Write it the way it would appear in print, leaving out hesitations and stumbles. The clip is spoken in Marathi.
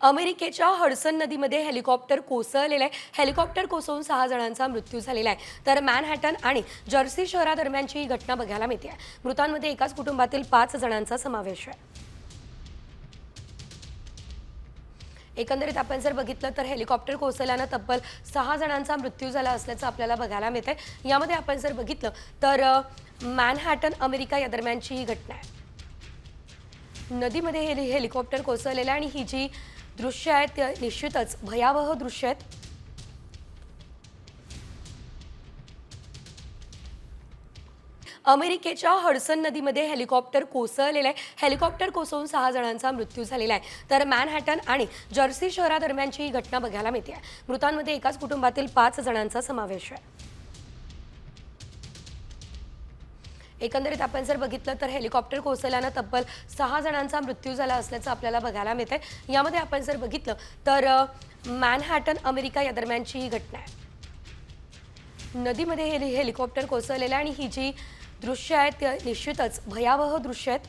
अमेरिकेच्या हडसन नदीमध्ये हेलिकॉप्टर कोसळलेलं आहे. हेलिकॉप्टर कोसळून 6 जणांचा मृत्यू झालेला आहे. तर मॅनहॅटन आणि जर्सी शहरादरम्यानची ही घटना बघायला मिळते आहे. मृतांमध्ये एकाच कुटुंबातील 5 जणांचा समावेश आहे. एकंदरीत आपण जर बघितलं तर हेलिकॉप्टर कोसळल्यानं तब्बल 6 जणांचा मृत्यू झाला असल्याचं आपल्याला बघायला मिळतंय. यामध्ये आपण जर बघितलं तर मॅनहॅटन अमेरिका या दरम्यानची ही घटना आहे. नदीमध्ये हेलिकॉप्टर कोसळलेलं आहे आणि ही जी दृश्य आहेत ते निश्चितच भयावह दृश्य आहेत. अमेरिकेच्या हडसन नदीमध्ये हेलिकॉप्टर कोसळलेलं आहे. हेलिकॉप्टर कोसळून 6 जणांचा मृत्यू झालेला आहे. तर मॅनहॅटन आणि जर्सी शहरादरम्यानची ही घटना बघायला मिळते आहे. मृतांमध्ये एकाच कुटुंबातील 5 जणांचा समावेश आहे. एकंदरीत आपण जर बघितलं तर हेलिकॉप्टर कोसळल्यानं तब्बल 6 जणांचा मृत्यू झाला असल्याचं आपल्याला बघायला मिळतंय. यामध्ये आपण जर बघितलं तर मॅनहॅटन अमेरिका या दरम्यानची ही घटना आहे. नदीमध्ये हेलिकॉप्टर कोसळलेलं आहे आणि ही जी दृश्य आहेत ते निश्चितच भयावह दृश्य आहेत.